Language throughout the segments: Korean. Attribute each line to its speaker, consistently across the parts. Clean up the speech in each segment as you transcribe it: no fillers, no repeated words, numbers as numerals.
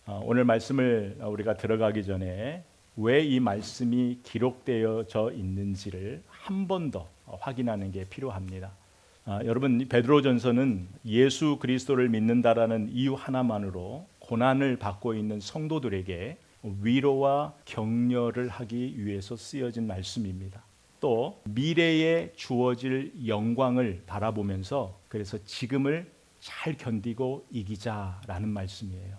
Speaker 1: 오늘 말씀을 우리가 들어가기 전에 왜 이 말씀이 기록되어져 있는지를 한 번 더 확인하는 게 필요합니다. 여러분, 베드로전서는 예수 그리스도를 믿는다라는 이유 하나만으로 고난을 받고 있는 성도들에게 위로와 격려를 하기 위해서 쓰여진 말씀입니다. 또 미래에 주어질 영광을 바라보면서 그래서 지금을 잘 견디고 이기자라는 말씀이에요.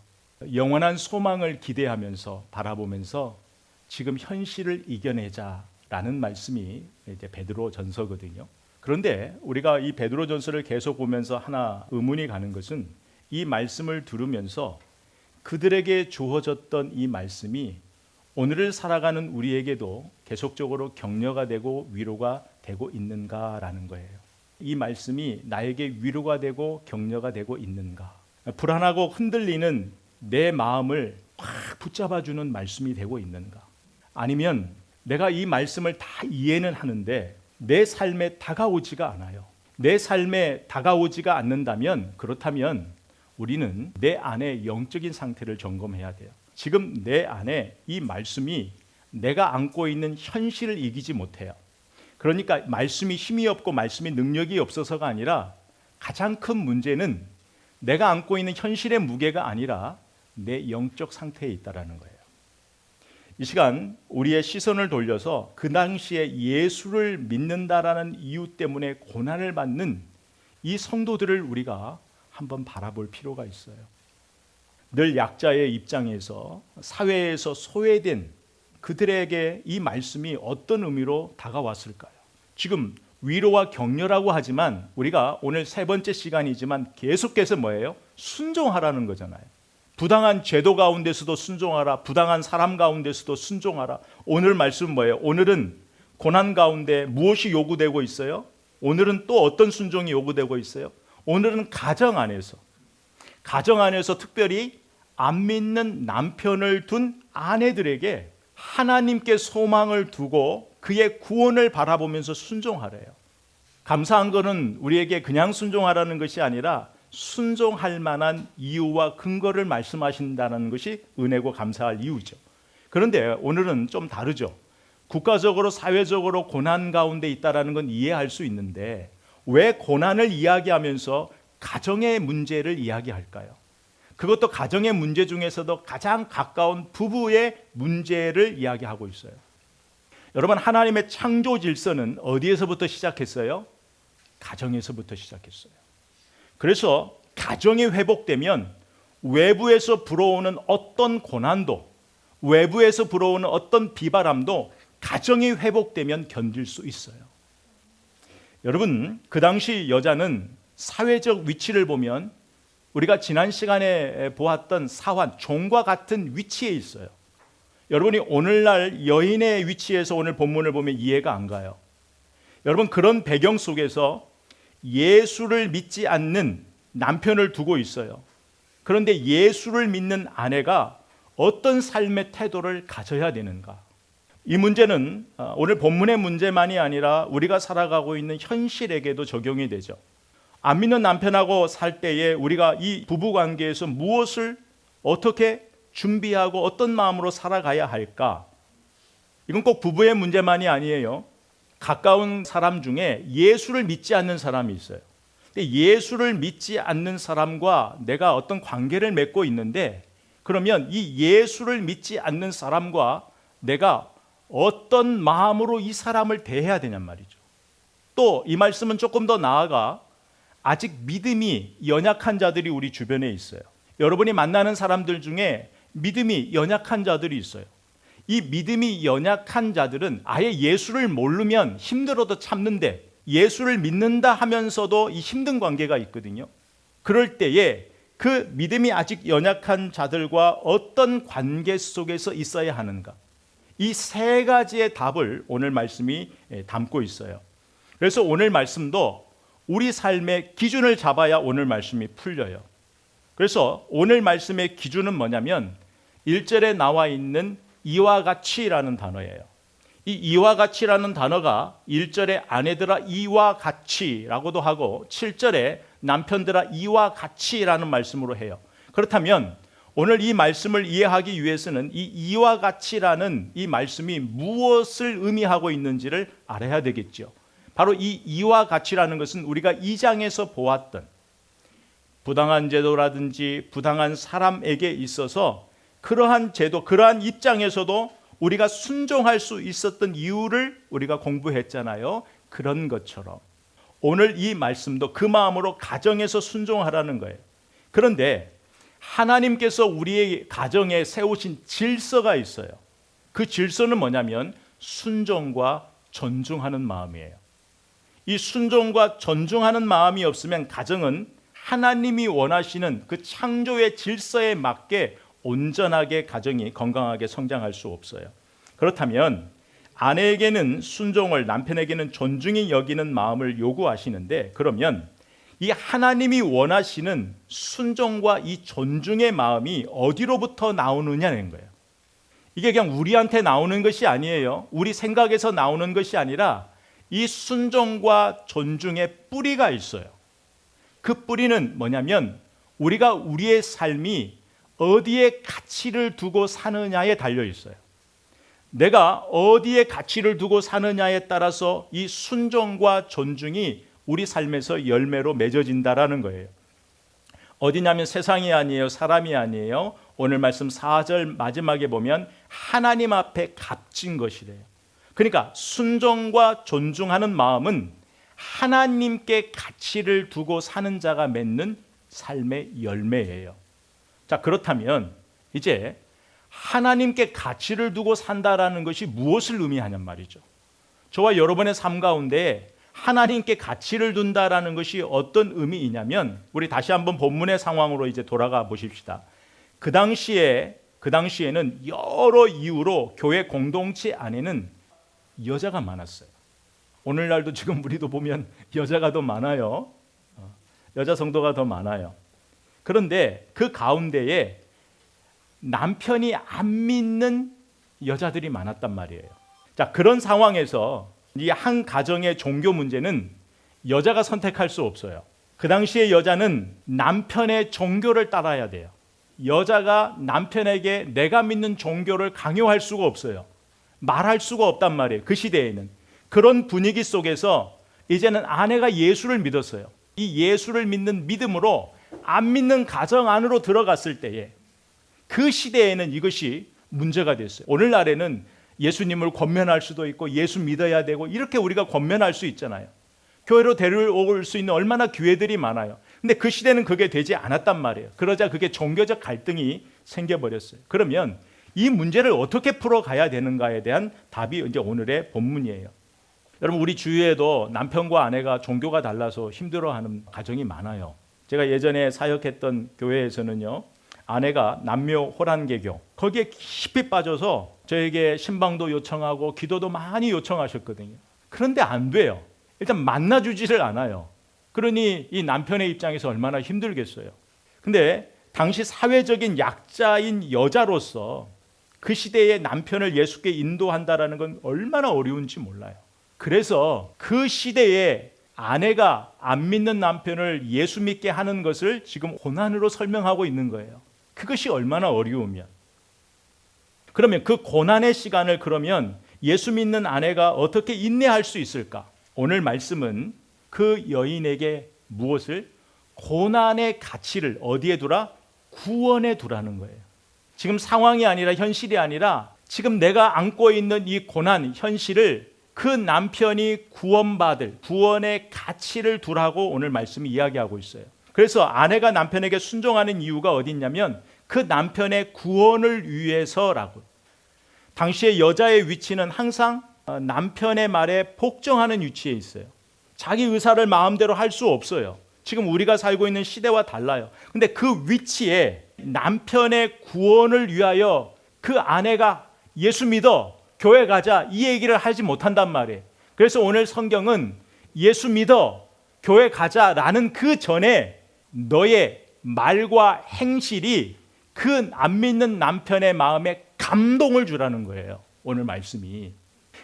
Speaker 1: 영원한 소망을 기대하면서 바라보면서 지금 현실을 이겨내자라는 말씀이 이제 베드로전서거든요. 그런데 우리가 이 베드로전서를 계속 보면서 하나 의문이 가는 것은 이 말씀을 들으면서 그들에게 주어졌던 이 말씀이 오늘을 살아가는 우리에게도 계속적으로 격려가 되고 위로가 되고 있는가라는 거예요. 이 말씀이 나에게 위로가 되고 격려가 되고 있는가? 불안하고 흔들리는 내 마음을 확 붙잡아주는 말씀이 되고 있는가? 아니면 내가 이 말씀을 다 이해는 하는데 내 삶에 다가오지가 않아요. 내 삶에 다가오지가 않는다면, 그렇다면 우리는 내 안의 영적인 상태를 점검해야 돼요. 지금 내 안에 이 말씀이 내가 안고 있는 현실을 이기지 못해요. 그러니까 말씀이 힘이 없고 말씀이 능력이 없어서가 아니라 가장 큰 문제는 내가 안고 있는 현실의 무게가 아니라 내 영적 상태에 있다라는 거예요. 이 시간 우리의 시선을 돌려서 그 당시에 예수를 믿는다라는 이유 때문에 고난을 받는 이 성도들을 우리가 한번 바라볼 필요가 있어요. 늘 약자의 입장에서 사회에서 소외된 그들에게 이 말씀이 어떤 의미로 다가왔을까요? 지금 위로와 격려라고 하지만 우리가 오늘 세 번째 시간이지만 계속해서 뭐예요? 순종하라는 거잖아요. 부당한 제도 가운데서도 순종하라. 부당한 사람 가운데서도 순종하라. 오늘 말씀은 뭐예요? 오늘은 고난 가운데 무엇이 요구되고 있어요? 오늘은 또 어떤 순종이 요구되고 있어요? 오늘은 가정 안에서 특별히 안 믿는 남편을 둔 아내들에게 하나님께 소망을 두고 그의 구원을 바라보면서 순종하래요. 감사한 것은 우리에게 그냥 순종하라는 것이 아니라 순종할 만한 이유와 근거를 말씀하신다는 것이 은혜고 감사할 이유죠. 그런데 오늘은 좀 다르죠. 국가적으로 사회적으로 고난 가운데 있다는 건 이해할 수 있는데 왜 고난을 이야기하면서 가정의 문제를 이야기할까요? 그것도 가정의 문제 중에서도 가장 가까운 부부의 문제를 이야기하고 있어요. 여러분, 하나님의 창조 질서는 어디에서부터 시작했어요? 가정에서부터 시작했어요. 그래서 가정이 회복되면 외부에서 불어오는 어떤 고난도, 외부에서 불어오는 어떤 비바람도 가정이 회복되면 견딜 수 있어요. 여러분, 그 당시 여자는 사회적 위치를 보면 우리가 지난 시간에 보았던 사환, 종과 같은 위치에 있어요. 여러분이 오늘날 여인의 위치에서 오늘 본문을 보면 이해가 안 가요. 여러분, 그런 배경 속에서 예수를 믿지 않는 남편을 두고 있어요. 그런데 예수를 믿는 아내가 어떤 삶의 태도를 가져야 되는가? 이 문제는 오늘 본문의 문제만이 아니라 우리가 살아가고 있는 현실에게도 적용이 되죠. 안 믿는 남편하고 살 때에 우리가 이 부부관계에서 무엇을 어떻게 준비하고 어떤 마음으로 살아가야 할까? 이건 꼭 부부의 문제만이 아니에요. 가까운 사람 중에 예수를 믿지 않는 사람이 있어요. 근데 예수를 믿지 않는 사람과 내가 어떤 관계를 맺고 있는데 그러면 이 예수를 믿지 않는 사람과 내가 어떤 마음으로 이 사람을 대해야 되냔 말이죠. 또 이 말씀은 조금 더 나아가 아직 믿음이 연약한 자들이 우리 주변에 있어요. 여러분이 만나는 사람들 중에 믿음이 연약한 자들이 있어요. 이 믿음이 연약한 자들은 아예 예수를 모르면 힘들어도 참는데 예수를 믿는다 하면서도 이 힘든 관계가 있거든요. 그럴 때에 그 믿음이 아직 연약한 자들과 어떤 관계 속에서 있어야 하는가? 이 세 가지의 답을 오늘 말씀이 담고 있어요. 그래서 오늘 말씀도 우리 삶의 기준을 잡아야 오늘 말씀이 풀려요. 그래서 오늘 말씀의 기준은 뭐냐면 1절에 나와 있는 이와 같이라는 단어예요. 이 이와 같이라는 단어가 1절에 아내들아 이와 같이라고도 하고 7절에 남편들아 이와 같이라는 말씀으로 해요. 그렇다면 오늘 이 말씀을 이해하기 위해서는 이 이와 같이라는 이 말씀이 무엇을 의미하고 있는지를 알아야 되겠죠. 바로 이 이와 같이라는 것은 우리가 2장에서 보았던 부당한 제도라든지 부당한 사람에게 있어서 그러한 제도, 그러한 입장에서도 우리가 순종할 수 있었던 이유를 우리가 공부했잖아요. 그런 것처럼 오늘 이 말씀도 그 마음으로 가정에서 순종하라는 거예요. 그런데 하나님께서 우리의 가정에 세우신 질서가 있어요. 그 질서는 뭐냐면 순종과 존중하는 마음이에요. 이 순종과 존중하는 마음이 없으면 가정은 하나님이 원하시는 그 창조의 질서에 맞게 온전하게 가정이 건강하게 성장할 수 없어요. 그렇다면 아내에게는 순종을, 남편에게는 존중이 여기는 마음을 요구하시는데, 그러면 이 하나님이 원하시는 순종과 이 존중의 마음이 어디로부터 나오느냐는 거예요. 이게 그냥 우리한테 나오는 것이 아니에요. 우리 생각에서 나오는 것이 아니라 이 순종과 존중의 뿌리가 있어요. 그 뿌리는 뭐냐면 우리가 우리의 삶이 어디에 가치를 두고 사느냐에 달려 있어요. 내가 어디에 가치를 두고 사느냐에 따라서 이 순종과 존중이 우리 삶에서 열매로 맺어진다라는 거예요. 어디냐면 세상이 아니에요. 사람이 아니에요. 오늘 말씀 4절 마지막에 보면 하나님 앞에 값진 것이래요. 그러니까 순종과 존중하는 마음은 하나님께 가치를 두고 사는 자가 맺는 삶의 열매예요. 자, 그렇다면 이제 하나님께 가치를 두고 산다라는 것이 무엇을 의미하냔 말이죠. 저와 여러분의 삶 가운데 하나님께 가치를 둔다라는 것이 어떤 의미이냐면, 우리 다시 한번 본문의 상황으로 이제 돌아가 보십시다. 그 당시에는 여러 이유로 교회 공동체 안에는 여자가 많았어요. 오늘날도 지금 우리도 보면 여자가 더 많아요. 여자 성도가 더 많아요. 그런데 그 가운데에 남편이 안 믿는 여자들이 많았단 말이에요. 자, 그런 상황에서 이 한 가정의 종교 문제는 여자가 선택할 수 없어요. 그 당시에 여자는 남편의 종교를 따라야 돼요. 여자가 남편에게 내가 믿는 종교를 강요할 수가 없어요. 말할 수가 없단 말이에요. 그 시대에는. 그런 분위기 속에서 이제는 아내가 예수를 믿었어요. 이 예수를 믿는 믿음으로 안 믿는 가정 안으로 들어갔을 때에 그 시대에는 이것이 문제가 됐어요. 오늘날에는 예수님을 권면할 수도 있고 예수 믿어야 되고 이렇게 우리가 권면할 수 있잖아요. 교회로 데려올 수 있는 얼마나 기회들이 많아요. 근데 그 시대는 그게 되지 않았단 말이에요. 그러자 그게 종교적 갈등이 생겨버렸어요. 그러면 이 문제를 어떻게 풀어가야 되는가에 대한 답이 이제 오늘의 본문이에요. 여러분, 우리 주위에도 남편과 아내가 종교가 달라서 힘들어하는 가정이 많아요. 제가 예전에 사역했던 교회에서는요, 아내가 남묘 호란개교 거기에 깊이 빠져서 저에게 신방도 요청하고 기도도 많이 요청하셨거든요. 그런데 안 돼요. 일단 만나주지를 않아요. 그러니 이 남편의 입장에서 얼마나 힘들겠어요. 근데 당시 사회적인 약자인 여자로서 그 시대의 남편을 예수께 인도한다라는 건 얼마나 어려운지 몰라요. 그래서 그 시대에 아내가 안 믿는 남편을 예수 믿게 하는 것을 지금 고난으로 설명하고 있는 거예요. 그것이 얼마나 어려우면. 그러면 그 고난의 시간을 그러면 예수 믿는 아내가 어떻게 인내할 수 있을까? 오늘 말씀은 그 여인에게 무엇을? 고난의 가치를 어디에 두라? 구원에 두라는 거예요. 지금 상황이 아니라 현실이 아니라 지금 내가 안고 있는 이 고난, 현실을 그 남편이 구원받을 구원의 가치를 두라고 오늘 말씀이 이야기하고 있어요. 그래서 아내가 남편에게 순종하는 이유가 어디 있냐면 그 남편의 구원을 위해서라고. 당시의 여자의 위치는 항상 남편의 말에 복종하는 위치에 있어요. 자기 의사를 마음대로 할 수 없어요. 지금 우리가 살고 있는 시대와 달라요. 근데 그 위치에 남편의 구원을 위하여 그 아내가 예수 믿어, 교회 가자, 이 얘기를 하지 못한단 말이에요. 그래서 오늘 성경은 예수 믿어, 교회 가자라는 그 전에 너의 말과 행실이 그 안 믿는 남편의 마음에 감동을 주라는 거예요. 오늘 말씀이.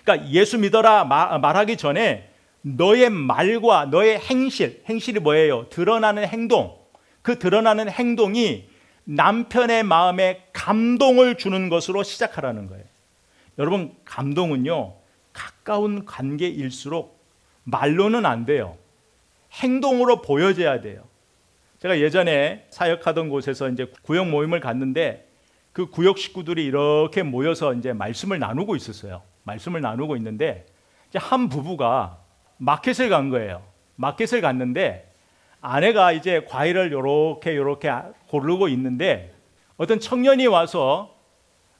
Speaker 1: 그러니까 예수 믿어라 말하기 전에 너의 말과 너의 행실이 뭐예요? 드러나는 행동. 그 드러나는 행동이 남편의 마음에 감동을 주는 것으로 시작하라는 거예요. 여러분, 감동은요, 가까운 관계일수록 말로는 안 돼요. 행동으로 보여져야 돼요. 제가 예전에 사역하던 곳에서 이제 구역 모임을 갔는데 그 구역 식구들이 이렇게 모여서 이제 말씀을 나누고 있었어요. 말씀을 나누고 있는데 이제 한 부부가 마켓을 간 거예요. 마켓을 갔는데 아내가 이제 과일을 요렇게 고르고 있는데 어떤 청년이 와서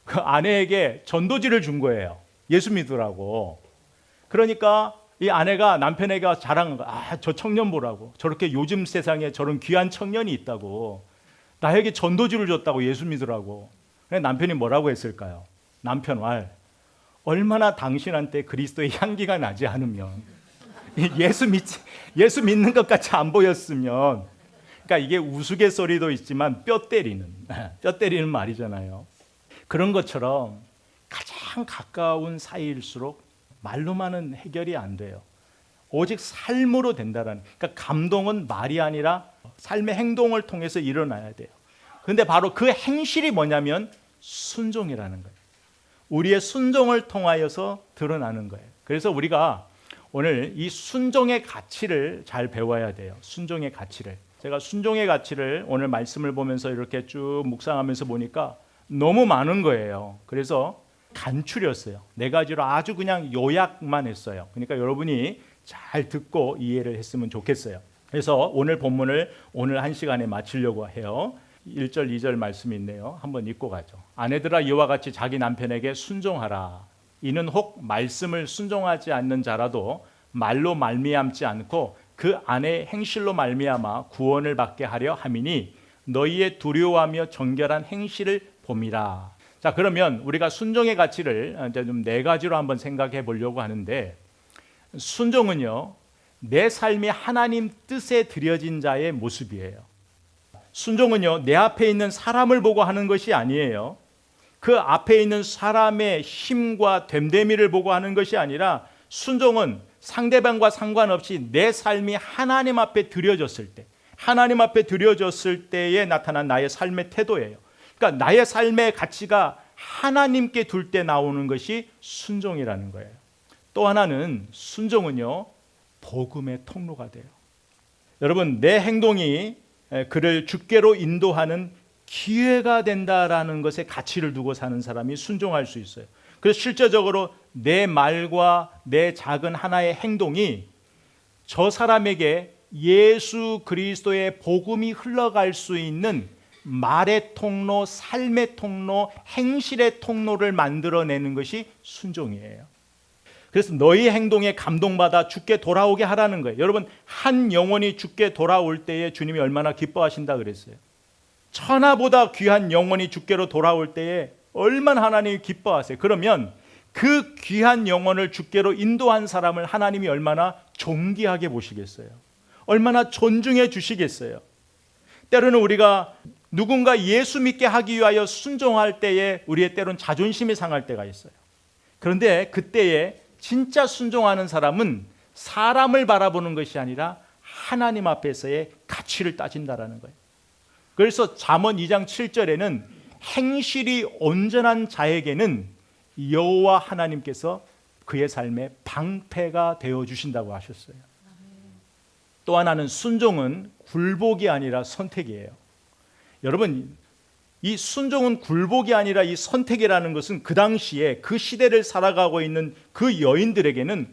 Speaker 1: 그 아내에게 전도지를 준 거예요. 예수 믿으라고. 그러니까 이 아내가 남편에게 자랑한 거, 저 청년 보라고. 저렇게 요즘 세상에 저런 귀한 청년이 있다고. 나에게 전도지를 줬다고, 예수 믿으라고. 남편이 뭐라고 했을까요? 남편 말, 얼마나 당신한테 그리스도의 향기가 나지 않으면, 예수 믿는 것 같이 안 보였으면. 그러니까 이게 우스갯소리도 있지만 뼈 때리는 말이잖아요. 그런 것처럼 가장 가까운 사이일수록 말로만은 해결이 안 돼요. 오직 삶으로 된다라는. 그러니까 감동은 말이 아니라 삶의 행동을 통해서 일어나야 돼요. 그런데 바로 그 행실이 뭐냐면 순종이라는 거예요. 우리의 순종을 통하여서 드러나는 거예요. 그래서 우리가 오늘 이 순종의 가치를 잘 배워야 돼요. 순종의 가치를. 제가 순종의 가치를 오늘 말씀을 보면서 이렇게 쭉 묵상하면서 보니까 너무 많은 거예요. 그래서 간추렸어요. 4가지로 아주 그냥 요약만 했어요. 그러니까 여러분이 잘 듣고 이해를 했으면 좋겠어요. 그래서 오늘 본문을 오늘 1시간에 마치려고 해요. 1절 2절 말씀이 있네요. 한번 읽고 가죠. 아내들아 이와 같이 자기 남편에게 순종하라. 이는 혹 말씀을 순종하지 않는 자라도 말로 말미암지 않고 그 아내의 행실로 말미암아 구원을 받게 하려 함이니 너희의 두려워하며 정결한 행실을 봄이라. 자, 그러면 우리가 순종의 가치를 이제 좀 4가지로 한번 생각해 보려고 하는데, 순종은요, 내 삶이 하나님 뜻에 드려진 자의 모습이에요. 순종은요, 내 앞에 있는 사람을 보고 하는 것이 아니에요. 그 앞에 있는 사람의 힘과 됨됨이를 보고 하는 것이 아니라, 순종은 상대방과 상관없이 내 삶이 하나님 앞에 드려졌을 때, 하나님 앞에 드려졌을 때에 나타난 나의 삶의 태도예요. 그러니까 나의 삶의 가치가 하나님께 둘 때 나오는 것이 순종이라는 거예요. 또 하나는 순종은요, 복음의 통로가 돼요. 여러분, 내 행동이 그를 주께로 인도하는 기회가 된다라는 것에 가치를 두고 사는 사람이 순종할 수 있어요. 그래서 실제적으로 내 말과 내 작은 하나의 행동이 저 사람에게 예수 그리스도의 복음이 흘러갈 수 있는 말의 통로, 삶의 통로, 행실의 통로를 만들어내는 것이 순종이에요. 그래서 너희 행동에 감동받아 주께 돌아오게 하라는 거예요. 여러분, 한 영혼이 주께 돌아올 때에 주님이 얼마나 기뻐하신다 그랬어요. 천하보다 귀한 영혼이 주께로 돌아올 때에 얼마나 하나님이 기뻐하세요. 그러면 그 귀한 영혼을 주께로 인도한 사람을 하나님이 얼마나 존귀하게 보시겠어요. 얼마나 존중해 주시겠어요. 때로는 우리가 누군가 예수 믿게 하기 위하여 순종할 때에 우리의 때로는 자존심이 상할 때가 있어요. 그런데 그때에 진짜 순종하는 사람은 사람을 바라보는 것이 아니라 하나님 앞에서의 가치를 따진다라는 거예요. 그래서 잠언 2장 7절에는 행실이 온전한 자에게는 여호와 하나님께서 그의 삶에 방패가 되어 주신다고 하셨어요. 또 하나는 순종은 굴복이 아니라 선택이에요. 여러분, 이 순종은 굴복이 아니라 이 선택이라는 것은 그 당시에 그 시대를 살아가고 있는 그 여인들에게는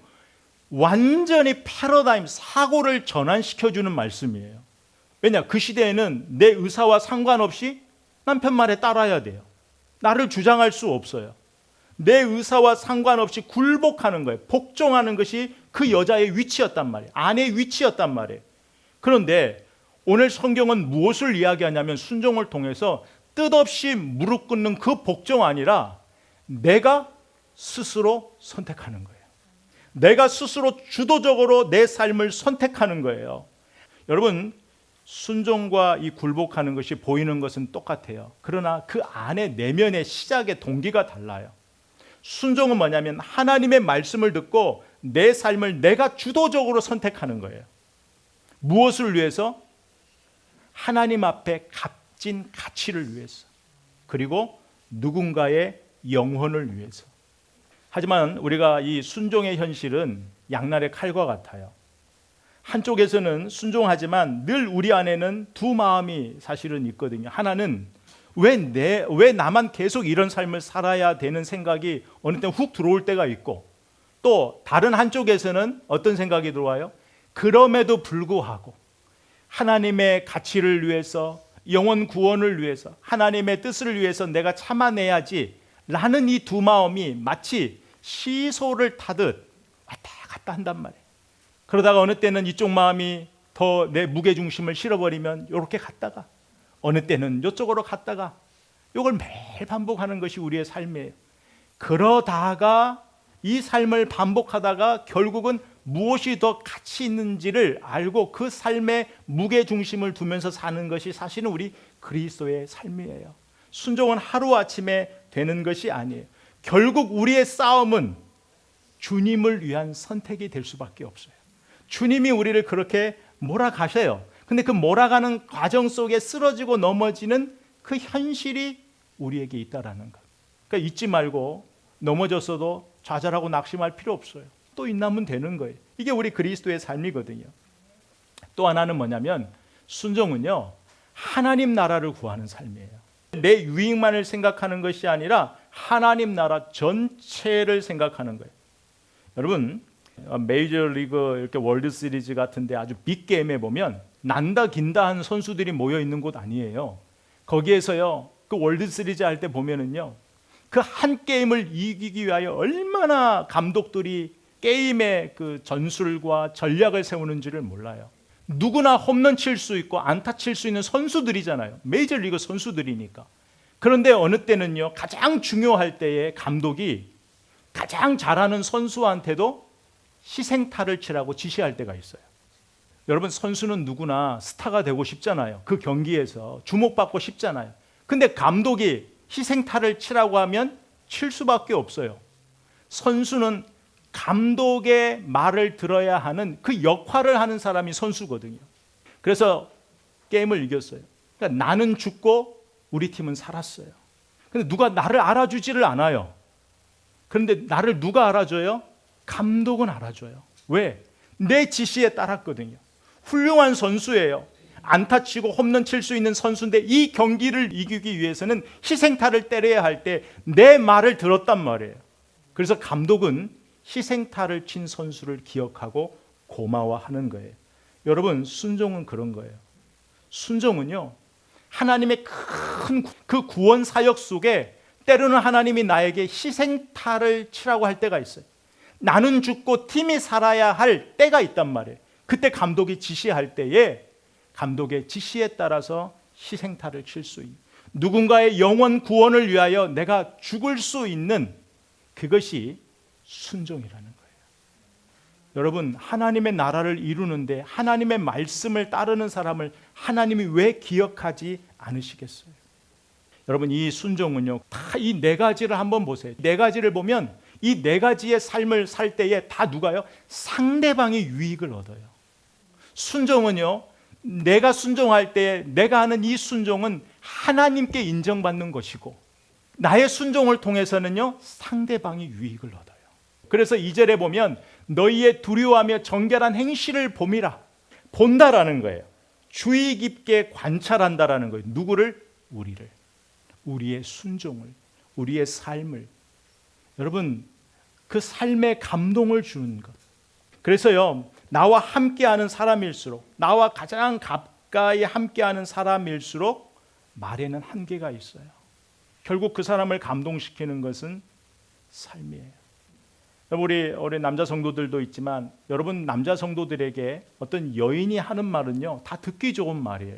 Speaker 1: 완전히 패러다임, 사고를 전환시켜주는 말씀이에요. 왜냐? 그 시대에는 내 의사와 상관없이 남편 말에 따라야 돼요. 나를 주장할 수 없어요. 내 의사와 상관없이 굴복하는 거예요. 복종하는 것이 그 여자의 위치였단 말이에요. 아내의 위치였단 말이에요. 그런데 오늘 성경은 무엇을 이야기하냐면 순종을 통해서 뜻없이 무릎 꿇는 그 복종 아니라 내가 스스로 선택하는 거예요. 내가 스스로 주도적으로 내 삶을 선택하는 거예요. 여러분, 순종과 이 굴복하는 것이 보이는 것은 똑같아요. 그러나 그 안에 내면의 시작의 동기가 달라요. 순종은 뭐냐면 하나님의 말씀을 듣고 내 삶을 내가 주도적으로 선택하는 거예요. 무엇을 위해서? 하나님 앞에 값진 가치를 위해서, 그리고 누군가의 영혼을 위해서. 하지만 우리가 이 순종의 현실은 양날의 칼과 같아요. 한쪽에서는 순종하지만 늘 우리 안에는 두 마음이 사실은 있거든요. 하나는 왜 나만 계속 이런 삶을 살아야 되는 생각이 어느 때는 훅 들어올 때가 있고, 또 다른 한쪽에서는 어떤 생각이 들어와요? 그럼에도 불구하고 하나님의 가치를 위해서, 영혼 구원을 위해서, 하나님의 뜻을 위해서 내가 참아내야지 라는 이 두 마음이 마치 시소를 타듯 왔다 갔다 한단 말이에요. 그러다가 어느 때는 이쪽 마음이 더 내 무게중심을 실어버리면 이렇게 갔다가, 어느 때는 이쪽으로 갔다가, 이걸 매일 반복하는 것이 우리의 삶이에요. 그러다가 이 삶을 반복하다가 결국은 무엇이 더 가치 있는지를 알고 그 삶에 무게중심을 두면서 사는 것이 사실은 우리 그리스도의 삶이에요. 순종은 하루아침에 되는 것이 아니에요. 결국 우리의 싸움은 주님을 위한 선택이 될 수밖에 없어요. 주님이 우리를 그렇게 몰아가셔요. 근데 그 몰아가는 과정 속에 쓰러지고 넘어지는 그 현실이 우리에게 있다라는 것. 그러니까 잊지 말고 넘어졌어도 좌절하고 낙심할 필요 없어요. 또 일어나면 되는 거예요. 이게 우리 그리스도의 삶이거든요. 또 하나는 뭐냐면 순종은요, 하나님 나라를 구하는 삶이에요. 내 유익만을 생각하는 것이 아니라 하나님 나라 전체를 생각하는 거예요. 여러분, 메이저리그 이렇게 월드 시리즈 같은데 아주 빅 게임에 보면 난다 긴다 한 선수들이 모여 있는 곳 아니에요. 거기에서요, 그 월드 시리즈 할 때 보면은요, 그 한 게임을 이기기 위하여 얼마나 감독들이 게임의 그 전술과 전략을 세우는지를 몰라요. 누구나 홈런 칠 수 있고 안타 칠 수 있는 선수들이잖아요. 메이저리그 선수들이니까. 그런데 어느 때는요, 가장 중요할 때에 감독이 가장 잘하는 선수한테도 희생타를 치라고 지시할 때가 있어요. 여러분, 선수는 누구나 스타가 되고 싶잖아요. 그 경기에서 주목받고 싶잖아요. 근데 감독이 희생타를 치라고 하면 칠 수밖에 없어요. 선수는 감독의 말을 들어야 하는 그 역할을 하는 사람이 선수거든요. 그래서 게임을 이겼어요. 그러니까 나는 죽고 우리 팀은 살았어요. 근데 누가 나를 알아주지를 않아요. 그런데 나를 누가 알아줘요? 감독은 알아줘요. 왜? 내 지시에 따랐거든요. 훌륭한 선수예요. 안타 치고 홈런 칠 수 있는 선수인데 이 경기를 이기기 위해서는 희생타를 때려야 할 때 내 말을 들었단 말이에요. 그래서 감독은 희생타를 친 선수를 기억하고 고마워하는 거예요. 여러분, 순종은 그런 거예요. 순종은요, 하나님의 큰 그 구원 사역 속에 때로는 하나님이 나에게 희생타를 치라고 할 때가 있어요. 나는 죽고 팀이 살아야 할 때가 있단 말이에요. 그때 감독이 지시할 때에 감독의 지시에 따라서 희생타를 칠 수 있는, 누군가의 영원 구원을 위하여 내가 죽을 수 있는, 그것이 순종이라는 거예요. 여러분, 하나님의 나라를 이루는데 하나님의 말씀을 따르는 사람을 하나님이 왜 기억하지 않으시겠어요? 여러분, 이 순종은요, 다 이 네 가지를 한번 보세요. 네 가지를 보면 이 네 가지의 삶을 살 때에 다 누가요? 상대방이 유익을 얻어요. 순종은요, 내가 순종할 때 내가 하는 이 순종은 하나님께 인정받는 것이고, 나의 순종을 통해서는요, 상대방이 유익을 얻어요. 그래서 2절에 보면 너희의 두려워하며 정결한 행실을 봄이라, 본다라는 거예요. 주의 깊게 관찰한다라는 거예요. 누구를? 우리를. 우리의 순종을, 우리의 삶을. 여러분, 그 삶에 감동을 주는 것. 그래서요, 나와 함께하는 사람일수록, 나와 가장 가까이 함께하는 사람일수록 말에는 한계가 있어요. 결국 그 사람을 감동시키는 것은 삶이에요. 우리 남자 성도들도 있지만, 여러분, 남자 성도들에게 어떤 여인이 하는 말은요, 다 듣기 좋은 말이에요.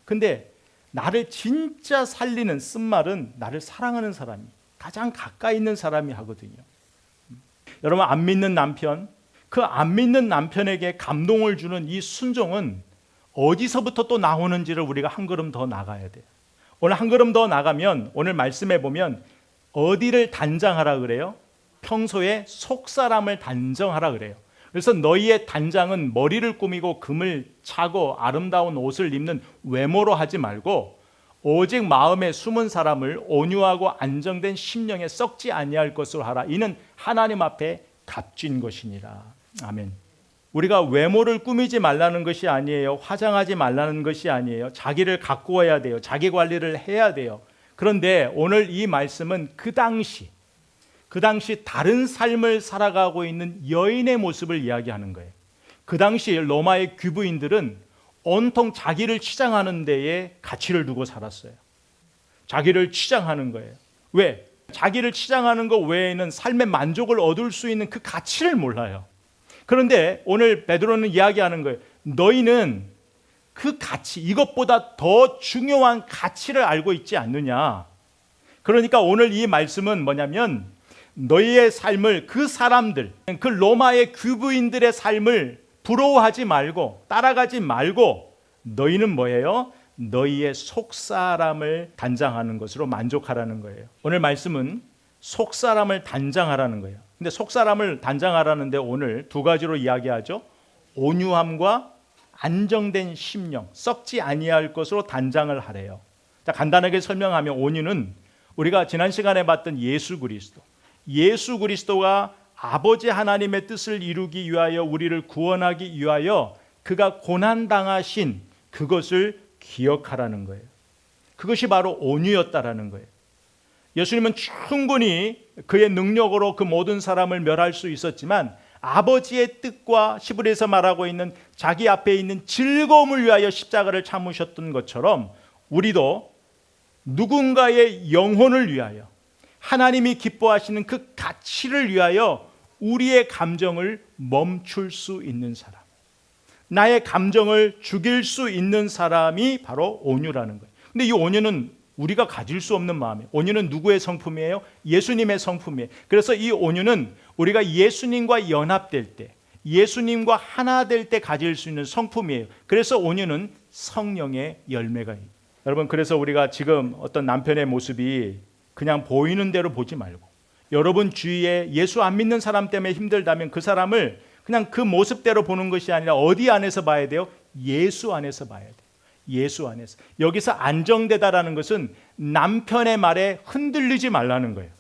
Speaker 1: 근데 나를 진짜 살리는 쓴말은 나를 사랑하는 사람이, 가장 가까이 있는 사람이 하거든요. 여러분, 안 믿는 남편, 그 안 믿는 남편에게 감동을 주는 이 순종은 어디서부터 또 나오는지를 우리가 한 걸음 더 나가야 돼요. 오늘 한 걸음 더 나가면, 오늘 말씀해 보면 어디를 단장하라 그래요? 평소에 속사람을 단정하라 그래요. 그래서 너희의 단장은 머리를 꾸미고 금을 차고 아름다운 옷을 입는 외모로 하지 말고 오직 마음에 숨은 사람을 온유하고 안정된 심령에 썩지 아니할 것으로 하라. 이는 하나님 앞에 값진 것이니라. 아멘. 우리가 외모를 꾸미지 말라는 것이 아니에요. 화장하지 말라는 것이 아니에요. 자기를 가꾸어야 돼요. 자기 관리를 해야 돼요. 그런데 오늘 이 말씀은 그 당시 다른 삶을 살아가고 있는 여인의 모습을 이야기하는 거예요. 그 당시 로마의 귀부인들은 온통 자기를 치장하는 데에 가치를 두고 살았어요. 자기를 치장하는 거예요. 왜? 자기를 치장하는 것 외에는 삶의 만족을 얻을 수 있는 그 가치를 몰라요. 그런데 오늘 베드로는 이야기하는 거예요. 너희는 그 가치, 이것보다 더 중요한 가치를 알고 있지 않느냐. 그러니까 오늘 이 말씀은 뭐냐면 너희의 삶을 그 사람들, 그 로마의 귀부인들의 삶을 부러워하지 말고 따라가지 말고 너희는 뭐예요? 너희의 속사람을 단장하는 것으로 만족하라는 거예요. 오늘 말씀은 속사람을 단장하라는 거예요. 근데 속사람을 단장하라는데 오늘 두 가지로 이야기하죠. 온유함과 안정된 심령, 썩지 아니할 것으로 단장을 하래요. 자, 간단하게 설명하면 온유는 우리가 지난 시간에 봤던 예수 그리스도가 아버지 하나님의 뜻을 이루기 위하여 우리를 구원하기 위하여 그가 고난당하신 그것을 기억하라는 거예요. 그것이 바로 온유였다라는 거예요. 예수님은 충분히 그의 능력으로 그 모든 사람을 멸할 수 있었지만 아버지의 뜻과 히브리서 말하고 있는 자기 앞에 있는 즐거움을 위하여 십자가를 참으셨던 것처럼 우리도 누군가의 영혼을 위하여 하나님이 기뻐하시는 그 가치를 위하여 우리의 감정을 멈출 수 있는 사람, 나의 감정을 죽일 수 있는 사람이 바로 온유라는 거예요. 근데 이 온유는 우리가 가질 수 없는 마음이에요. 온유는 누구의 성품이에요? 예수님의 성품이에요. 그래서 이 온유는 우리가 예수님과 연합될 때, 예수님과 하나 될 때 가질 수 있는 성품이에요. 그래서 온유는 성령의 열매가 있어요. 여러분, 그래서 우리가 지금 어떤 남편의 모습이 그냥 보이는 대로 보지 말고, 여러분 주위에 예수 안 믿는 사람 때문에 힘들다면 그 사람을 그냥 그 모습대로 보는 것이 아니라 어디 안에서 봐야 돼요? 예수 안에서 봐야 돼요. 예수 안에서. 여기서 안정되다라는 것은 남편의 말에 흔들리지 말라는 거예요.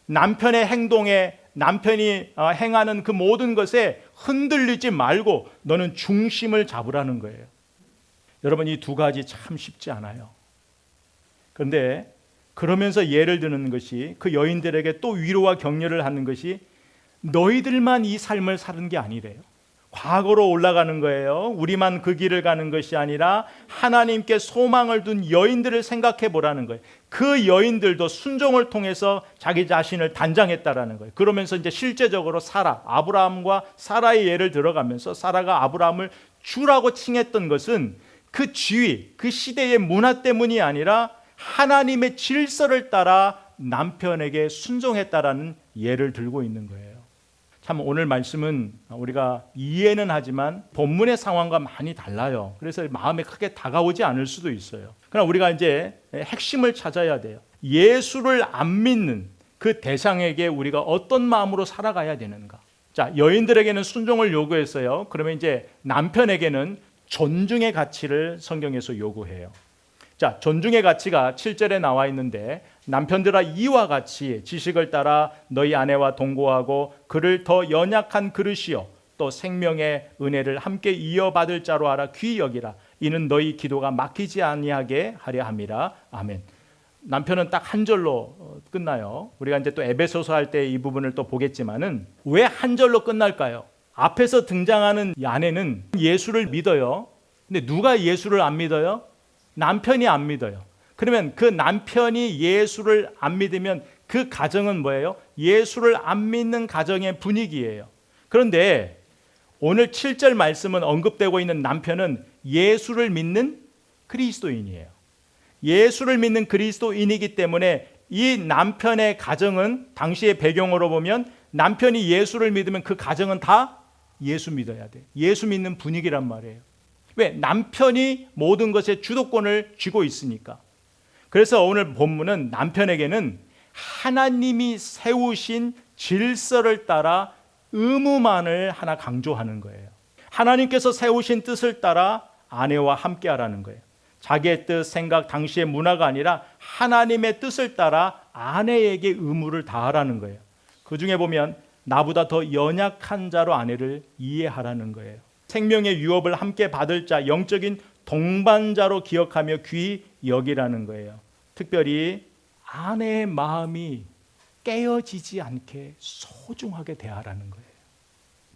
Speaker 1: 남편의 행동에, 남편이 행하는 그 모든 것에 흔들리지 말고 너는 중심을 잡으라는 거예요. 여러분, 이 두 가지 참 쉽지 않아요. 그런데 그러면서 예를 드는 것이, 그 여인들에게 또 위로와 격려를 하는 것이, 너희들만 이 삶을 사는 게 아니래요. 과거로 올라가는 거예요. 우리만 그 길을 가는 것이 아니라 하나님께 소망을 둔 여인들을 생각해 보라는 거예요. 그 여인들도 순종을 통해서 자기 자신을 단장했다라는 거예요. 그러면서 이제 실제적으로 아브라함과 사라의 예를 들어가면서 사라가 아브라함을 주라고 칭했던 것은 그 지위, 그 시대의 문화 때문이 아니라 하나님의 질서를 따라 남편에게 순종했다라는 예를 들고 있는 거예요. 참 오늘 말씀은 우리가 이해는 하지만 본문의 상황과 많이 달라요. 그래서 마음에 크게 다가오지 않을 수도 있어요. 그러나 우리가 이제 핵심을 찾아야 돼요. 예수를 안 믿는 그 대상에게 우리가 어떤 마음으로 살아가야 되는가? 자, 여인들에게는 순종을 요구했어요. 그러면 이제 남편에게는 존중의 가치를 성경에서 요구해요. 자, 존중의 가치가 7절에 나와 있는데, 남편들아 이와 같이 지식을 따라 너희 아내와 동거하고 그를 더 연약한 그릇이요 또 생명의 은혜를 함께 이어받을 자로 알아 귀히 여기라. 이는 너희 기도가 막히지 아니하게 하려 함이라. 아멘. 남편은 딱 한 절로 끝나요. 우리가 이제 또 에베소서 할 때 이 부분을 또 보겠지만은 왜 한 절로 끝날까요? 앞에서 등장하는 이 아내는 예수를 믿어요. 근데 누가 예수를 안 믿어요? 남편이 안 믿어요. 그러면 그 남편이 예수를 안 믿으면 그 가정은 뭐예요? 예수를 안 믿는 가정의 분위기예요. 그런데 오늘 7절 말씀은 언급되고 있는 남편은 예수를 믿는 그리스도인이에요. 예수를 믿는 그리스도인이기 때문에 이 남편의 가정은 당시의 배경으로 보면 남편이 예수를 믿으면 그 가정은 다 예수 믿어야 돼. 예수 믿는 분위기란 말이에요. 왜? 남편이 모든 것의 주도권을 쥐고 있으니까. 그래서 오늘 본문은 남편에게는 하나님이 세우신 질서를 따라 의무만을 하나 강조하는 거예요. 하나님께서 세우신 뜻을 따라 아내와 함께하라는 거예요. 자기의 뜻, 생각, 당시의 문화가 아니라 하나님의 뜻을 따라 아내에게 의무를 다하라는 거예요. 그 중에 보면 나보다 더 연약한 자로 아내를 이해하라는 거예요. 생명의 유업을 함께 받을 자, 영적인 동반자로 기억하며 귀히 여기라는 거예요. 특별히 아내의 마음이 깨어지지 않게 소중하게 대하라는 거예요.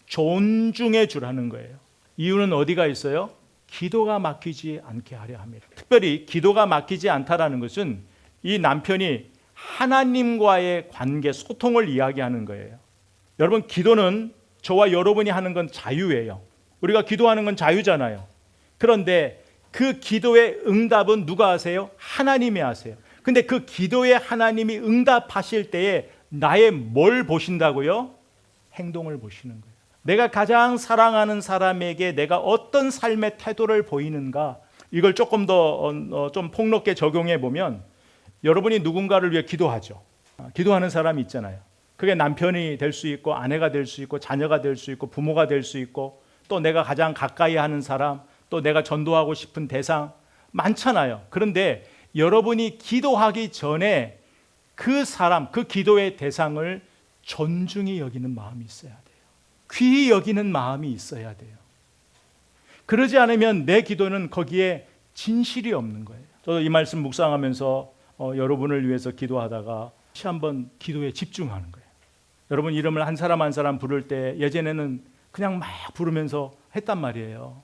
Speaker 1: 존중해 주라는 거예요. 이유는 어디가 있어요? 기도가 막히지 않게 하려 합니다. 특별히 기도가 막히지 않다라는 것은 이 남편이 하나님과의 관계, 소통을 이야기하는 거예요. 여러분, 기도는 저와 여러분이 하는 건 자유예요. 우리가 기도하는 건 자유잖아요. 그런데 그 기도의 응답은 누가 하세요? 하나님이 하세요. 근데 그 기도에 하나님이 응답하실 때에 나의 뭘 보신다고요? 행동을 보시는 거예요. 내가 가장 사랑하는 사람에게 내가 어떤 삶의 태도를 보이는가, 이걸 조금 더 좀 폭넓게 적용해 보면 여러분이 누군가를 위해 기도하죠. 기도하는 사람이 있잖아요. 그게 남편이 될 수 있고 아내가 될 수 있고 자녀가 될 수 있고 부모가 될 수 있고 또 내가 가장 가까이 하는 사람, 또 내가 전도하고 싶은 대상 많잖아요. 그런데 여러분이 기도하기 전에 그 사람, 그 기도의 대상을 존중히 여기는 마음이 있어야 돼요. 귀히 여기는 마음이 있어야 돼요. 그러지 않으면 내 기도는 거기에 진실이 없는 거예요. 저도 이 말씀 묵상하면서 여러분을 위해서 기도하다가 다시 한번 기도에 집중하는 거예요. 여러분 이름을 한 사람 한 사람 부를 때 예전에는 그냥 막 부르면서 했단 말이에요.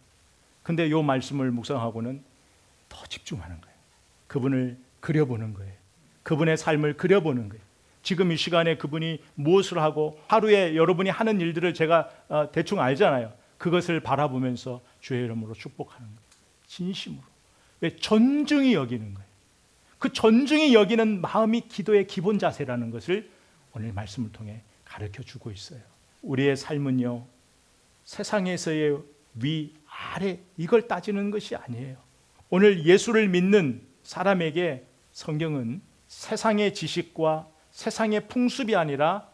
Speaker 1: 근데 이 말씀을 묵상하고는 더 집중하는 거예요. 그분을 그려보는 거예요. 그분의 삶을 그려보는 거예요. 지금 이 시간에 그분이 무엇을 하고 하루에 여러분이 하는 일들을 제가 대충 알잖아요. 그것을 바라보면서 주의 이름으로 축복하는 거예요. 진심으로. 왜? 존중히 여기는 거예요. 그 존중히 여기는 마음이 기도의 기본 자세라는 것을 오늘 말씀을 통해 가르쳐 주고 있어요. 우리의 삶은요, 세상에서의 위, 아래 이걸 따지는 것이 아니에요. 오늘 예수를 믿는 사람에게 성경은 세상의 지식과 세상의 풍습이 아니라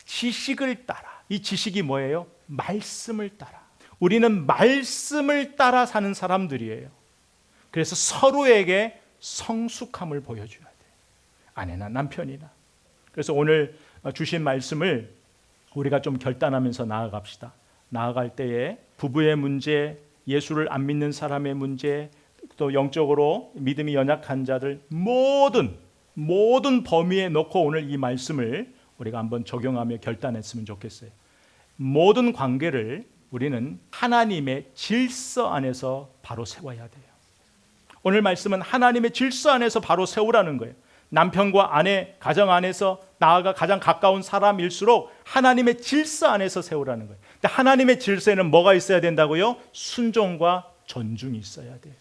Speaker 1: 지식을 따라, 이 지식이 뭐예요? 말씀을 따라. 우리는 말씀을 따라 사는 사람들이에요. 그래서 서로에게 성숙함을 보여줘야 돼요. 아내나 남편이나. 그래서 오늘 주신 말씀을 우리가 좀 결단하면서 나아갑시다. 나아갈 때에 부부의 문제, 예수를 안 믿는 사람의 문제, 또 영적으로 믿음이 연약한 자들 모든 범위에 놓고 오늘 이 말씀을 우리가 한번 적용하며 결단했으면 좋겠어요. 모든 관계를 우리는 하나님의 질서 안에서 바로 세워야 돼요. 오늘 말씀은 하나님의 질서 안에서 바로 세우라는 거예요. 남편과 아내, 가정 안에서 나아가 가장 가까운 사람일수록 하나님의 질서 안에서 세우라는 거예요. 근데 하나님의 질서에는 뭐가 있어야 된다고요? 순종과 존중이 있어야 돼요.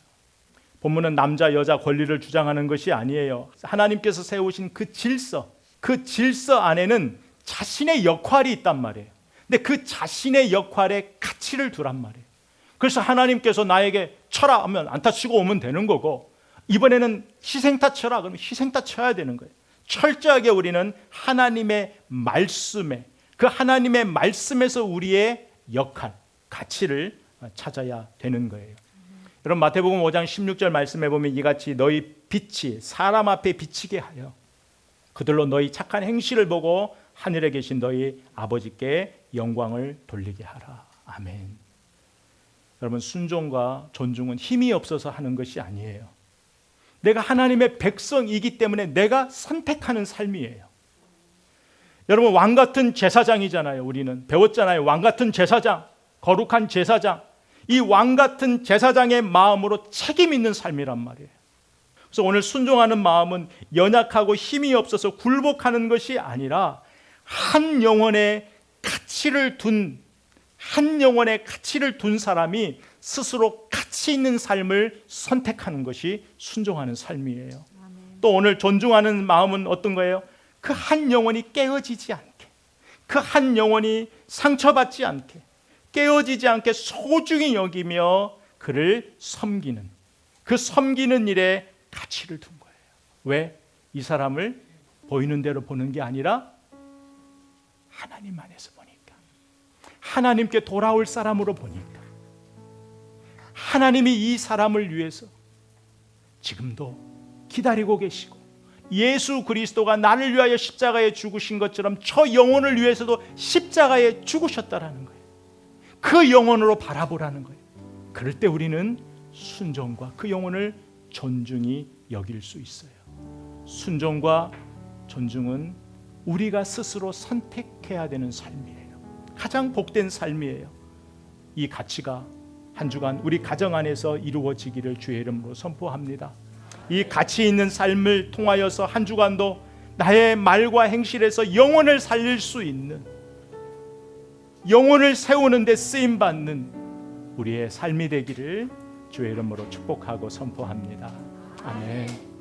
Speaker 1: 본문은 남자, 여자 권리를 주장하는 것이 아니에요. 하나님께서 세우신 그 질서 안에는 자신의 역할이 있단 말이에요. 근데 그 자신의 역할에 가치를 두란 말이에요. 그래서 하나님께서 나에게 쳐라 하면 안타 치고 오면 되는 거고, 이번에는 희생타 쳐라 그러면 희생타 쳐야 되는 거예요. 철저하게 우리는 하나님의 말씀에, 그 하나님의 말씀에서 우리의 역할, 가치를 찾아야 되는 거예요. 여러분 마태복음 5장 16절 말씀해 보면 이같이 너희 빛이 사람 앞에 비치게 하여 그들로 너희 착한 행실을 보고 하늘에 계신 너희 아버지께 영광을 돌리게 하라. 아멘. 여러분 순종과 존중은 힘이 없어서 하는 것이 아니에요. 내가 하나님의 백성이기 때문에 내가 선택하는 삶이에요. 여러분 왕 같은 제사장이잖아요. 우리는 배웠잖아요. 왕 같은 제사장, 거룩한 제사장. 이 왕 같은 제사장의 마음으로 책임 있는 삶이란 말이에요. 그래서 오늘 순종하는 마음은 연약하고 힘이 없어서 굴복하는 것이 아니라 한 영혼의 가치를 둔 사람이 스스로 가치 있는 삶을 선택하는 것이 순종하는 삶이에요. 아멘. 또 오늘 존중하는 마음은 어떤 거예요? 그 한 영혼이 깨어지지 않게, 그 한 영혼이 상처받지 않게, 깨어지지 않게 소중히 여기며 그를 섬기는, 그 섬기는 일에 가치를 둔 거예요. 왜? 이 사람을 보이는 대로 보는 게 아니라 하나님 안에서 보니까, 하나님께 돌아올 사람으로 보니까, 하나님이 이 사람을 위해서 지금도 기다리고 계시고, 예수 그리스도가 나를 위하여 십자가에 죽으신 것처럼 저 영혼을 위해서도 십자가에 죽으셨다라는 거예요. 그 영혼으로 바라보라는 거예요. 그럴 때 우리는 순종과 그 영혼을 존중히 여길 수 있어요. 순종과 존중은 우리가 스스로 선택해야 되는 삶이에요. 가장 복된 삶이에요. 이 가치가 한 주간 우리 가정 안에서 이루어지기를 주의 이름으로 선포합니다. 이 가치 있는 삶을 통하여서 한 주간도 나의 말과 행실에서 영혼을 살릴 수 있는, 영혼을 세우는 데 쓰임 받는 우리의 삶이 되기를 주의 이름으로 축복하고 선포합니다. 아멘.